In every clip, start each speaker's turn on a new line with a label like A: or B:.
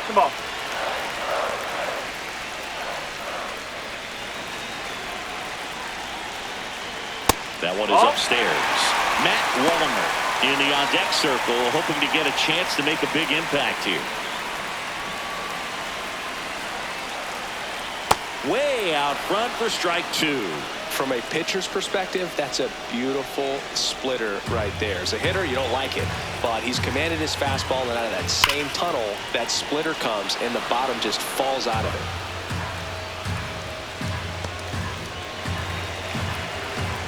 A: Catch the ball.
B: That one is upstairs. Matt Wallner in the on-deck circle, hoping to get a chance to make a big impact here. Way out front for strike two.
C: From a pitcher's perspective, that's a beautiful splitter right there. As a hitter, you don't like it, but he's commanded his fastball, and out of that same tunnel, that splitter comes, and the bottom just falls out of it.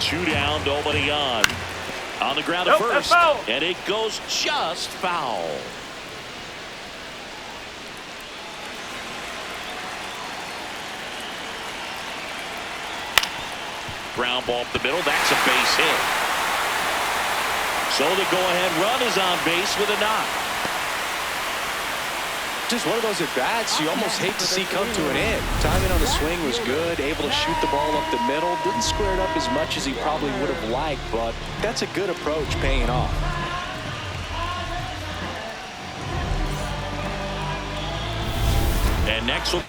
B: 2 down, nobody on. On the ground at first, and it goes just foul. Ground ball up the middle. That's a base hit. So the go-ahead run is on base with a knock.
C: Just one of those at-bats you almost hate to see come to an end. Timing on the swing was good, able to shoot the ball up the middle. Didn't square it up as much as he probably would have liked, but that's a good approach paying off.
B: And next will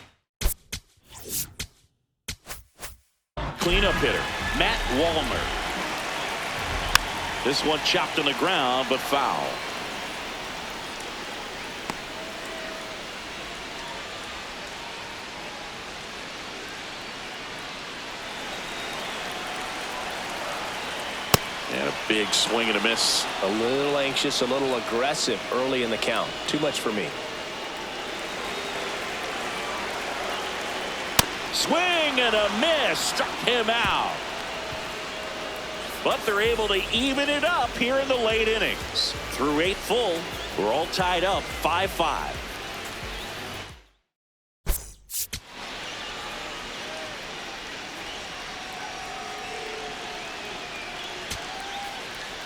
B: cleanup hitter, Matt Wallner. This one chopped on the ground, but foul. And a big swing and a miss.
C: A little anxious, a little aggressive early in the count. Too much for me.
B: Swing and a miss. Struck him out. But they're able to even it up here in the late innings. Through 8 full, we're all tied up 5-5.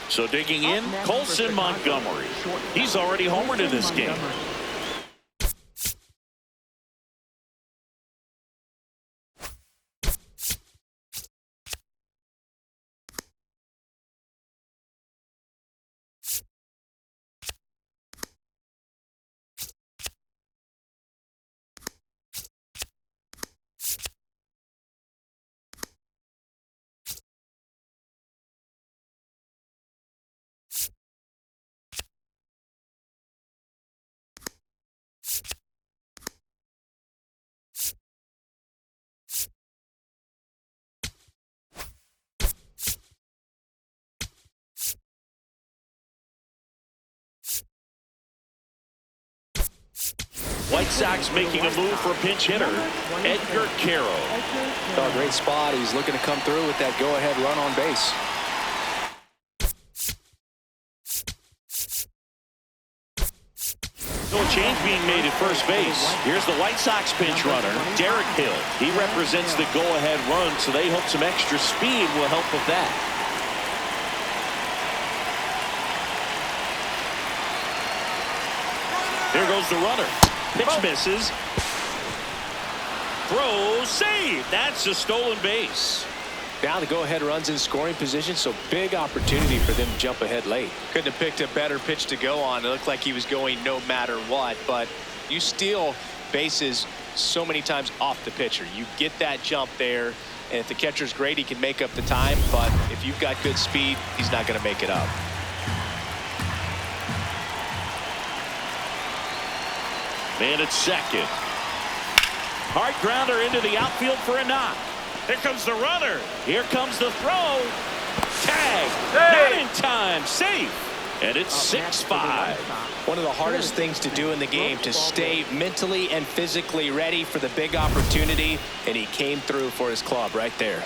B: So digging in, Colson Montgomery. He's already homered in this game. White Sox making a move for a pinch hitter, Edgar Carroll.
C: Oh, great spot. He's looking to come through with that go-ahead run on base.
B: No change being made at first base. Here's the White Sox pinch runner, Derek Hill. He represents the go-ahead run, so they hope some extra speed will help with that. Here goes the runner. Pitch misses. Throw, save. That's a stolen base.
C: Now the go-ahead run's in scoring position, so big opportunity for them to jump ahead late.
D: Couldn't have picked a better pitch to go on. It looked like he was going no matter what, but you steal bases so many times off the pitcher. You get that jump there, and if the catcher's great, he can make up the time, but if you've got good speed, he's not going to make it up.
B: Man at second. Hard grounder into the outfield for a knock. Here comes the runner. Here comes the throw. Tag. Not in time. Safe. And it's 6-5.
C: One of the hardest things to do in the game, to stay mentally and physically ready for the big opportunity, and he came through for his club right there.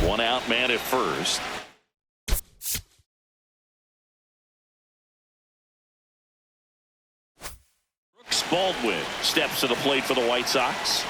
B: One out, man at first. Brooks Baldwin steps to the plate for the White Sox.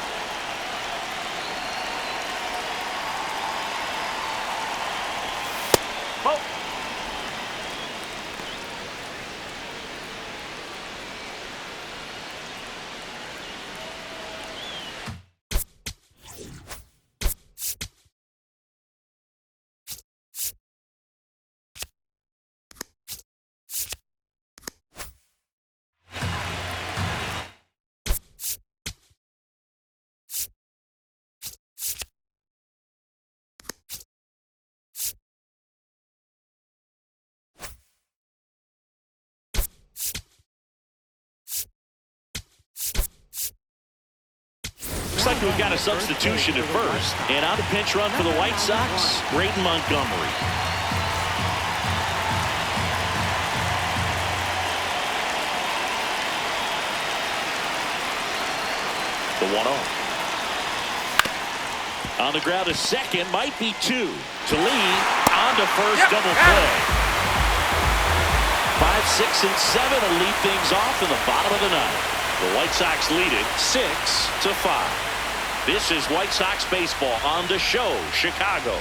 B: We've got a substitution at first. And on the pinch run for the White Sox, Braden Montgomery. The 1-0. On the ground to second, might be two. To lead, on to first, double play. 5, 6, and 7 to lead things off in the bottom of the ninth. The White Sox lead it 6-5. This is White Sox baseball on the show, Chicago.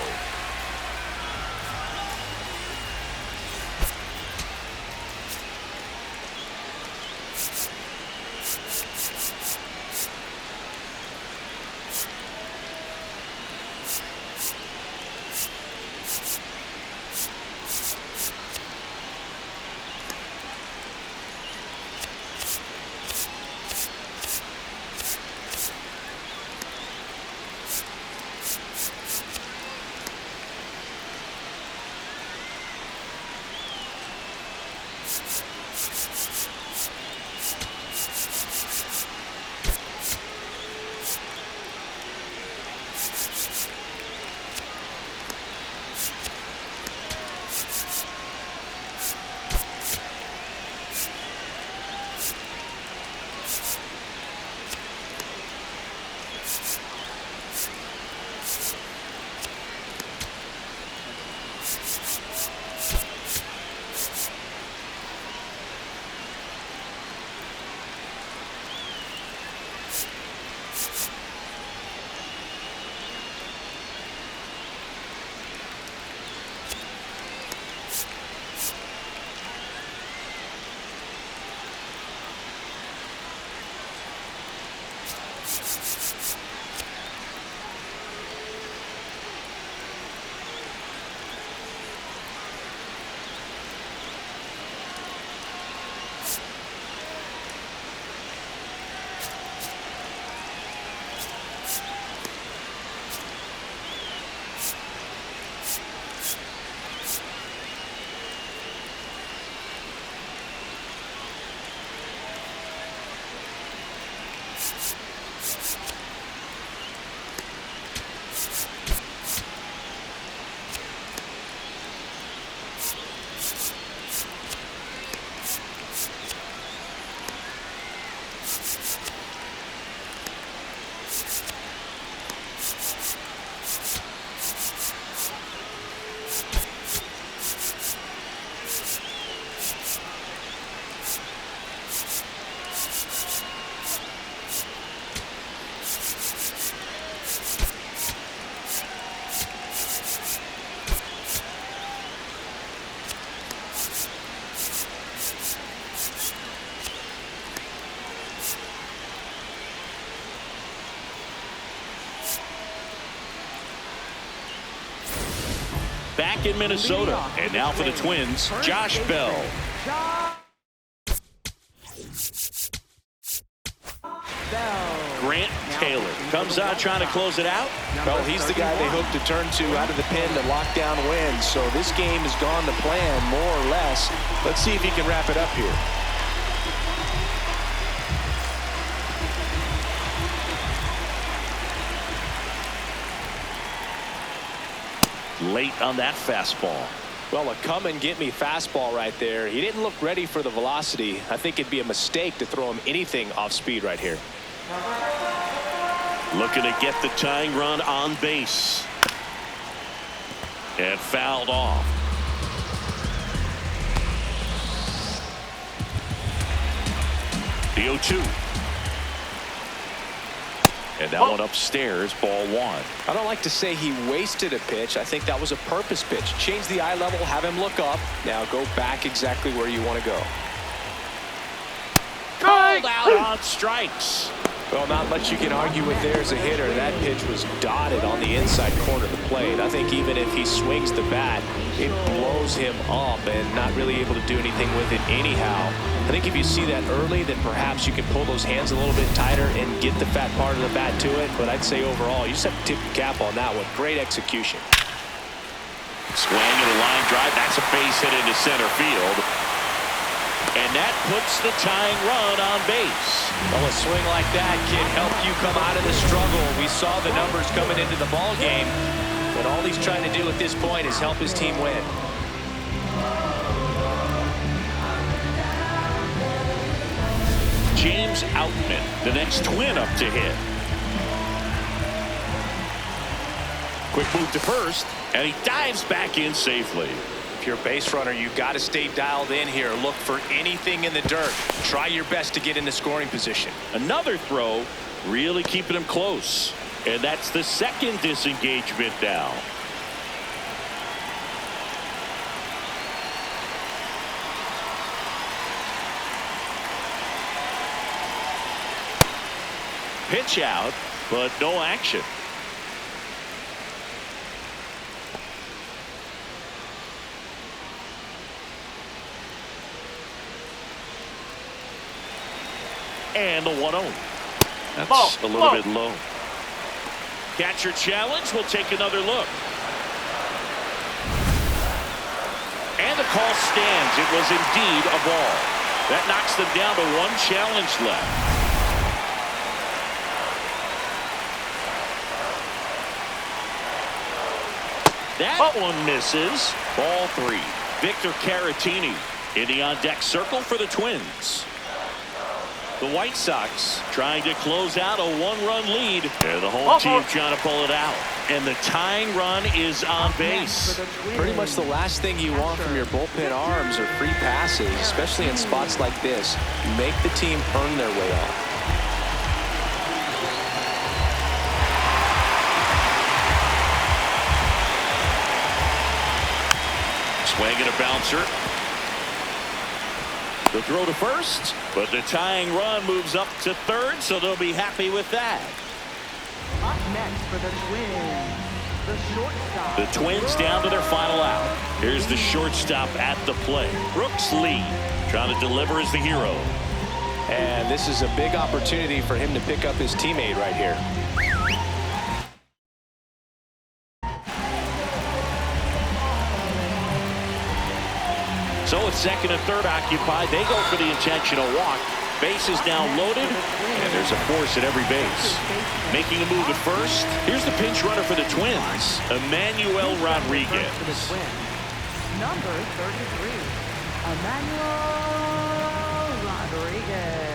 B: Back in Minnesota, and now for the Twins, Josh Bell. Grant Taylor comes out trying to close it out.
C: Well, he's the guy they hope to turn to out of the pen to lock down wins. So this game has gone to plan, more or less. Let's see if he can wrap it up here.
B: Late on that fastball.
C: Well, a come-and-get-me fastball right there. He didn't look ready for the velocity. I think it'd be a mistake to throw him anything off speed right here.
B: Looking to get the tying run on base. And fouled off. The 0-2. And that one upstairs, ball 1.
C: I don't like to say he wasted a pitch. I think that was a purpose pitch. Change the eye level, have him look up. Now go back exactly where you want to go.
B: Called out on strikes.
C: Well, not much you can argue with there as a hitter. That pitch was dotted on the inside corner of the plate. I think even if he swings the bat, it blows him up and not really able to do anything with it anyhow. I think if you see that early, then perhaps you can pull those hands a little bit tighter and get the fat part of the bat to it. But I'd say overall, you just have to tip the cap on that one. Great execution.
B: Swing and a line drive. That's a base hit into center field. And that puts the tying run on base.
D: Well, a swing like that can help you come out of the struggle. We saw the numbers coming into the ball game, but all he's trying to do at this point is help his team win.
B: James Outman, the next Twin up to hit. Quick move to first, and he dives back in safely.
D: If you're a base runner, you've got to stay dialed in here. Look for anything in the dirt. Try your best to get in the scoring position.
B: Another throw, really keeping him close. And that's the second disengagement now. Pitch out, but no action. And the 1-0. That's a little bit low. Catcher challenge. We'll take another look. And the call stands. It was indeed a ball. That knocks them down to one challenge left. That one misses. Ball 3. Victor Caratini in the on-deck circle for the Twins. The White Sox trying to close out a one-run lead. And the home team trying to pull it out. And the tying run is on base.
C: Pretty much the last thing you want from your bullpen arms are free passes, especially in spots like this. Make the team earn their way off.
B: Swing and a bouncer. The throw to first, but the tying run moves up to third, so they'll be happy with that.
A: Up next for the Twins, the shortstop.
B: The Twins down to their final out. Here's the shortstop at the plate. Brooks Lee trying to deliver as the hero.
C: And this is a big opportunity for him to pick up his teammate right here.
B: So it's second and third occupied. They go for the intentional walk. Base is now loaded, and there's a force at every base. Making a move at first. Here's the pinch runner for the Twins, Emmanuel Rodriguez.
A: Number 33, Emmanuel Rodriguez.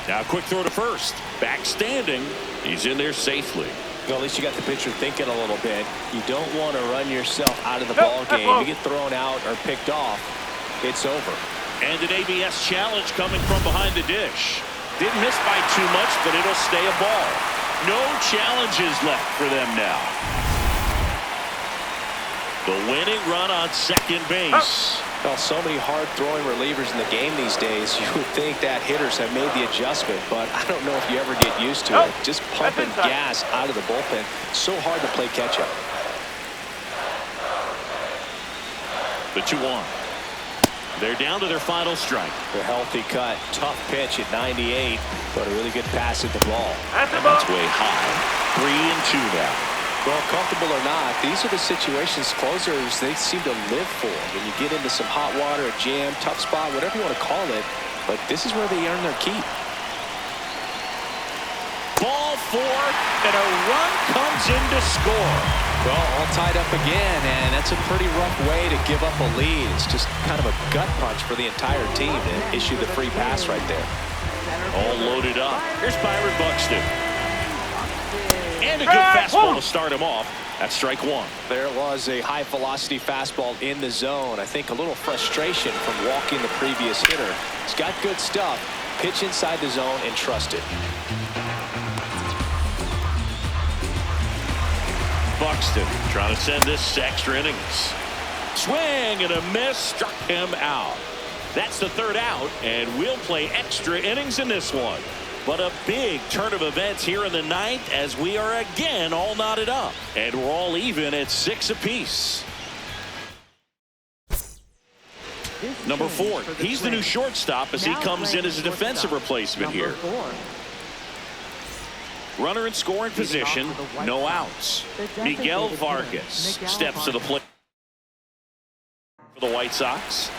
B: Now a quick throw to first. Back standing. He's in there safely.
C: Well, at least you got the pitcher thinking a little bit. You don't want to run yourself out of the ball game. You get thrown out or picked off, it's over.
B: And an ABS challenge coming from behind the dish. Didn't miss by too much, but it'll stay a ball. No challenges left for them now. The winning run on second base.
C: Well, so many hard-throwing relievers in the game these days. You would think that hitters have made the adjustment, but I don't know if you ever get used to it. Just pumping gas out of the bullpen. So hard to play catch-up.
B: The 2-1. They're down to their final strike.
C: A healthy cut. Tough pitch at 98, but a really good pass at the ball.
B: And that's way high. 3-2 now.
C: Well, comfortable or not, these are the situations closers they seem to live for. When you get into some hot water, a jam, tough spot, whatever you want to call it, but this is where they earn their keep.
B: Ball 4, and a run comes in to score.
C: Well, all tied up again, and that's a pretty rough way to give up a lead. It's just kind of a gut punch for the entire team to issue the free pass right there.
B: All loaded up. Here's Byron Buxton. And a good fastball to start him off. That's strike 1.
C: There was a high-velocity fastball in the zone. I think a little frustration from walking the previous hitter. He's got good stuff. Pitch inside the zone and trust it.
B: Buxton trying to send this to extra innings. Swing and a miss, struck him out. That's the third out, and we'll play extra innings in this one. But a big turn of events here in the ninth as we are again all knotted up. And we're all even at 6 apiece.
A: This
B: Number
A: change
B: 4,
A: for the
B: he's the new
A: Twins.
B: shortstop as he
A: Now
B: comes in
A: playing
B: as a defensive
A: shortstop,
B: replacement here.
A: number 4.
B: Runner in scoring
A: Leading off
B: position,
A: for the White
B: no
A: Sox,
B: outs.
A: the
B: Miguel
A: designated hitter,
B: Vargas
A: Miguel
B: steps to the
A: Vargas.
B: plate for the White Sox.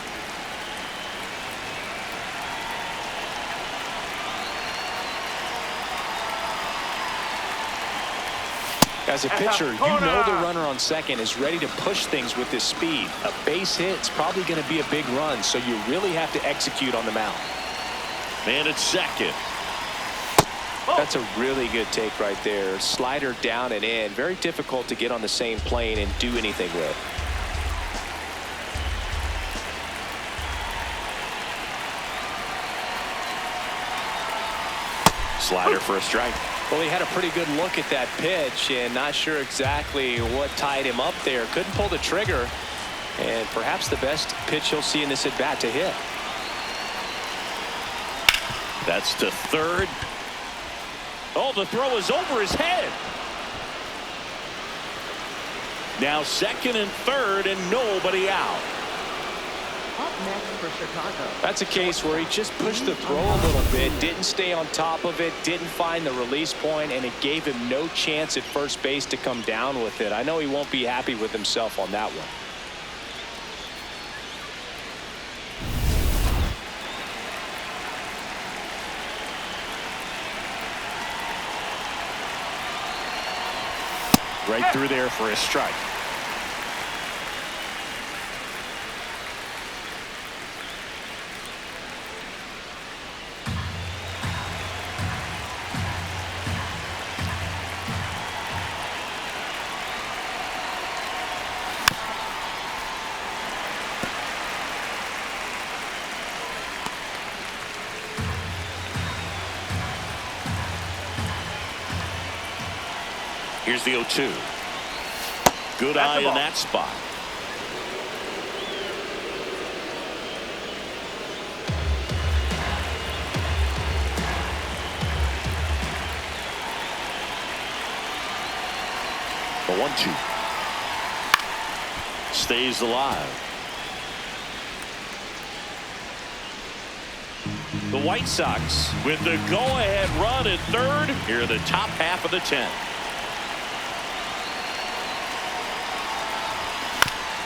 C: As a pitcher, you know the runner on second is ready to push things with his speed. A base hit's probably going to be a big run, so you really have to execute on the mound.
B: Man at second.
C: That's a really good take right there. Slider down and in. Very difficult to get on the same plane and do anything with.
B: Slider for a strike.
C: Well, he had a pretty good look at that pitch and not sure exactly what tied him up there. Couldn't pull the trigger, and perhaps the best pitch he'll see in this at bat to hit.
B: That's to third. Oh, the throw is over his head. Now second and third and nobody out.
A: Up next for Chicago.
C: That's a case where he just pushed the throw a little bit, didn't stay on top of it, didn't find the release point, and it gave him no chance at first base to come down with it. I know he won't be happy with himself on that one.
B: Right through there for a strike. Here's the 0-2. Good eye in that spot. The 1-2. Stays alive. The White Sox with the go-ahead run at third here in the top half of the 10th.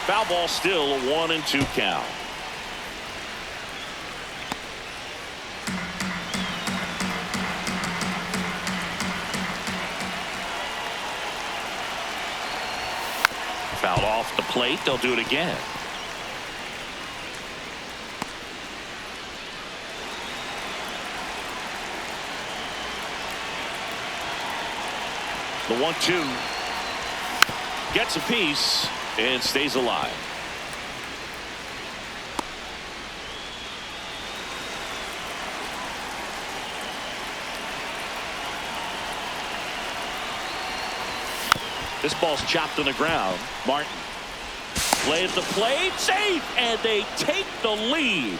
B: Foul ball, still a 1-2 count. Fouled off the plate. They'll do it again. The 1-2 gets a piece and stays alive. This ball's chopped on the ground. Martin lays the plate, safe, and they take the lead.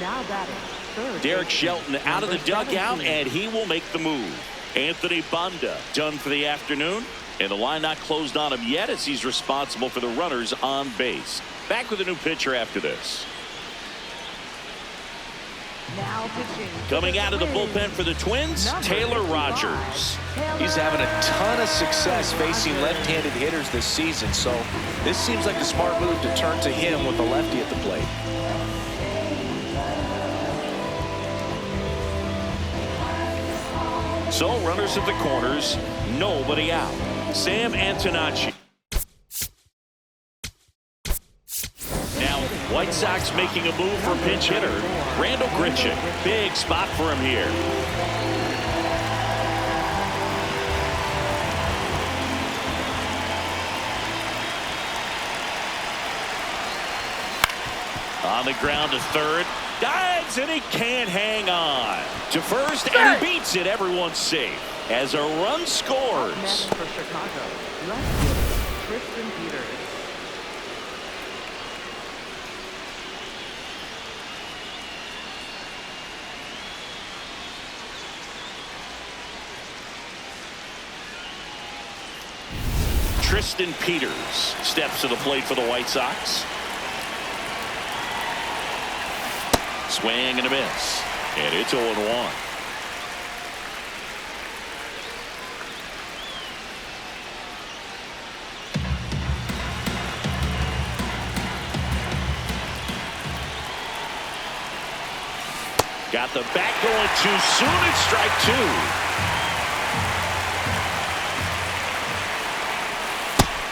A: Now batting third.
B: Derek Shelton out of the dugout,
A: 17.
B: and he will make the move. Anthony Banda done for the afternoon, and the line not closed on him yet as he's responsible for the runners on base. Back with a new pitcher after this.
A: Now pitching.
B: Coming out of the bullpen for the Twins, Taylor Rogers.
C: He's having a ton of success facing left-handed hitters this season, so this seems like a smart move to turn to him with a lefty at the plate.
B: So runners at the corners, nobody out. Sam Antonacci. Now White Sox making a move for pinch hitter Randall Grichuk. Big spot for him here. On the ground to third. Dives, and he can't hang on. To first, and he beats it. Everyone's safe as a run scores.
A: Next for Chicago, left fielder Tristan Peters.
B: Tristan Peters steps to the plate for the White Sox. Swing and a miss. And it's 0-1. Got the bat going too soon. It's strike 2.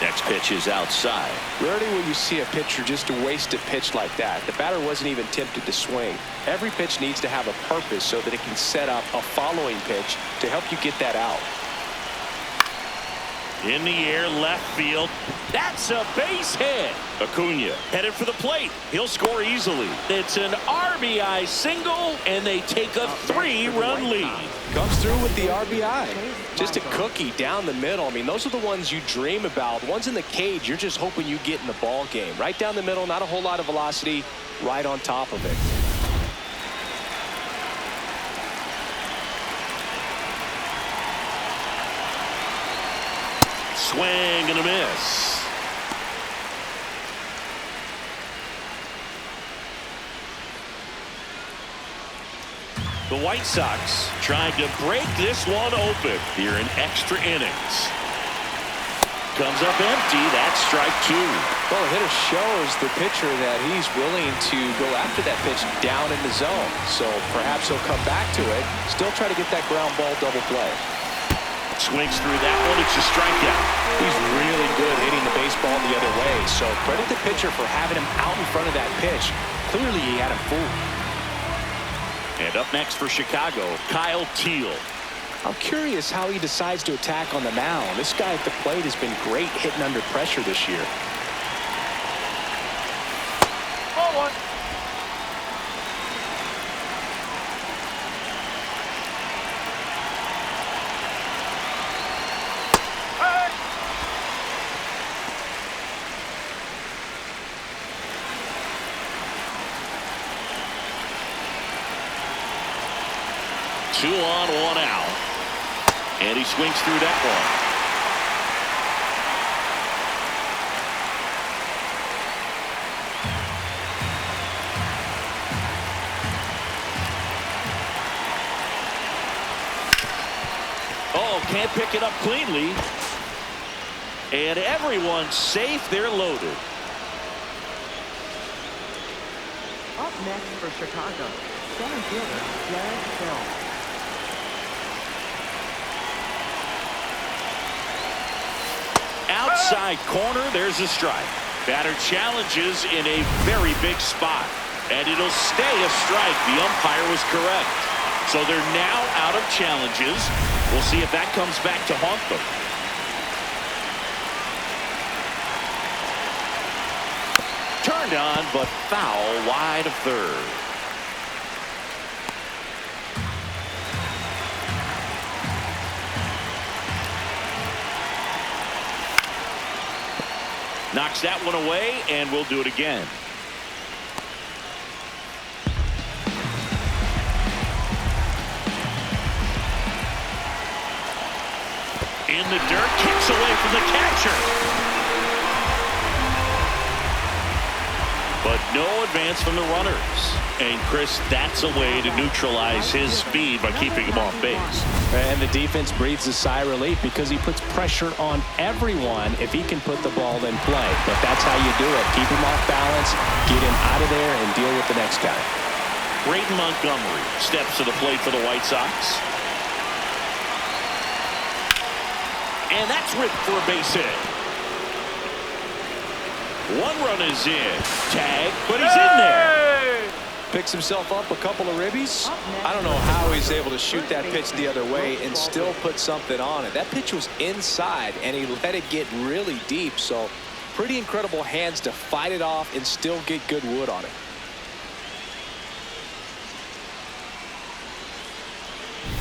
B: Next pitch is outside.
C: Rarely will you see a pitcher just a wasted pitch like that. The batter wasn't even tempted to swing. Every pitch needs to have a purpose so that it can set up a following pitch to help you get that out.
B: In the air, left field. That's a base hit. Acuna headed for the plate. He'll score easily. It's an RBI single, and they take a 3-run lead.
C: Comes through with the RBI. Just a cookie down the middle. I mean, those are the ones you dream about. The ones in the cage, you're just hoping you get in the ball game. Right down the middle, not a whole lot of velocity, right on top of it.
B: Swing and a miss. The White Sox trying to break this one open here in extra innings. Comes up empty. That's strike 2.
C: Well, the hitter shows the pitcher that he's willing to go after that pitch down in the zone. So perhaps he'll come back to it. Still try to get that ground ball double play.
B: Swings through that one. It's a strikeout.
C: He's really good hitting the baseball the other way. So credit the pitcher for having him out in front of that pitch. Clearly he had him fooled.
B: And up next for Chicago, Kyle Teal.
C: I'm curious how he decides to attack on the mound. This guy at the plate has been great hitting under pressure this year.
A: Ball 1.
B: Two on, one out. And he swings through that one. Oh, can't pick it up cleanly. And everyone's safe. They're loaded.
A: Up next for Chicago, center fielder Jared Hill.
B: Outside corner, there's a strike. Batter challenges in a very big spot. And it'll stay a strike. The umpire was correct. So they're now out of challenges. We'll see if that comes back to haunt them. Turned on, but foul wide of third. Knocks that one away, and we'll do it again. In the dirt, kicks away from the catcher. But no advance from the runners. And Chris, that's a way to neutralize his speed by keeping him off base.
C: And the defense breathes a sigh of relief because he puts pressure on everyone if he can put the ball in play. But that's how you do it. Keep him off balance, get him out of there, and deal with the next guy.
B: Brayden Montgomery steps to the plate for the White Sox. And that's ripped for a base hit. One run is in. Tag, but he's in there.
C: Picks himself up a couple of ribbies. I don't know how he's able to shoot that pitch the other way and still put something on it. That pitch was inside, and he let it get really deep. So pretty incredible hands to fight it off and still get good wood on it.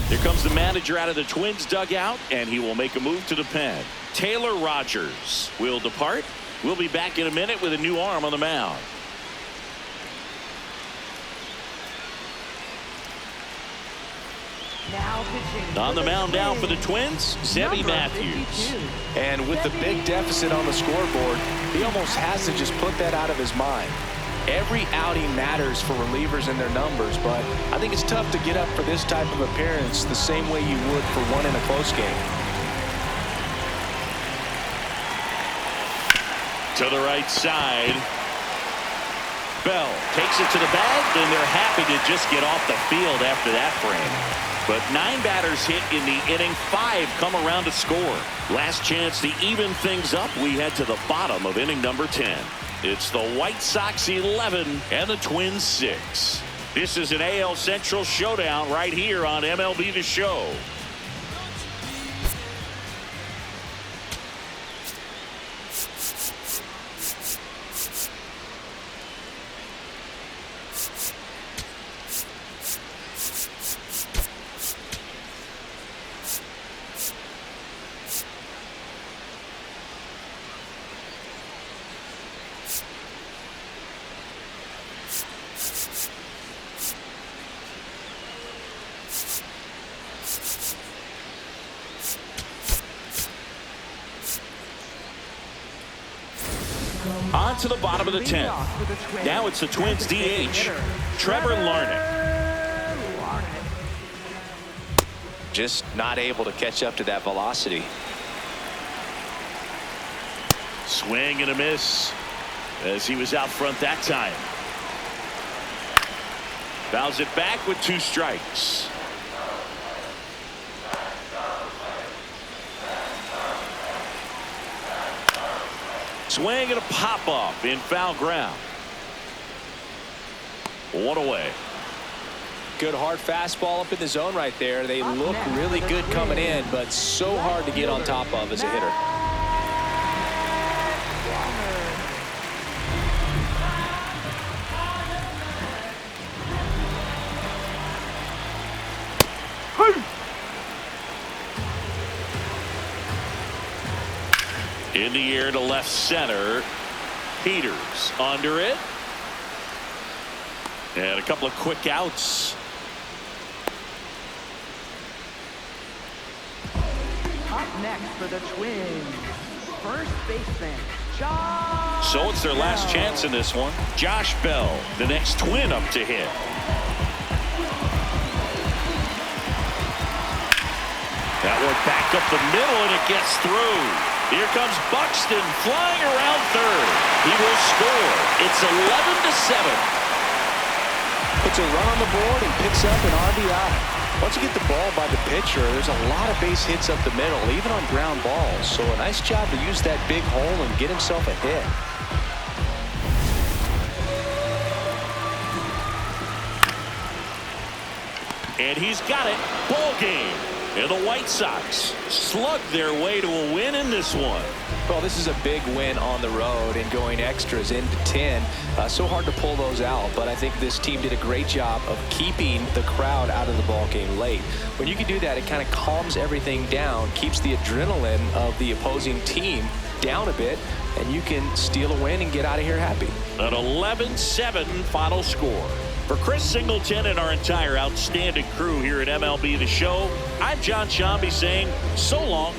B: Here comes the manager out of the Twins dugout, and he will make a move to the pen. Taylor Rogers will depart. We'll be back in a minute with a new arm on the mound.
A: Now pitching
B: On
A: for
B: the mound now for the
A: Twins,
B: Twins, Zebby
A: number
B: Matthews.
A: 52.
C: And with the big deficit on the scoreboard, he almost has to just put that out of his mind. Every outing matters for relievers and their numbers, but I think it's tough to get up for this type of appearance the same way you would for one in a close game.
B: To the right side. Bell takes it to the bag, and they're happy to just get off the field after that frame. But 9 batters hit in the inning, 5 come around to score. Last chance to even things up. We head to the bottom of inning number 10. It's the White Sox 11 and the Twins 6. This is an AL Central showdown right here on MLB The Show. On to the bottom of the 10th. Now it's the Twins DH, Trevor Larnach.
C: Just not able to catch up to that velocity.
B: Swing and a miss as he was out front that time. Fouls it back with 2 strikes. Swing and a pop-off in foul ground. 1 away.
C: Good hard fastball up in the zone right there. They look really good coming in, but so hard to get on top of as a hitter.
B: In the air to left center. Peters under it. And a couple of quick outs.
A: Up next for the Twins, first baseman, Josh.
B: So it's their last chance in this one. Josh Bell, the next Twin up to hit. That one back up the middle, and it gets through. Here comes Buxton flying around third. He will score. It's 11-7.
C: Puts a run on the board and picks up an RBI. Once you get the ball by the pitcher, there's a lot of base hits up the middle, even on ground balls. So a nice job to use that big hole and get himself a hit.
B: And he's got it. Ball game. And the White Sox slug their way to a win in this one.
C: Well, this is a big win on the road and going extras into 10. So hard to pull those out, but I think this team did a great job of keeping the crowd out of the ball game late. When you can do that, it kind of calms everything down, keeps the adrenaline of the opposing team down a bit, and you can steal a win and get out of here happy.
B: An 11-7 final score. For Chris Singleton and our entire outstanding crew here at MLB The Show, I'm John Shambi saying so long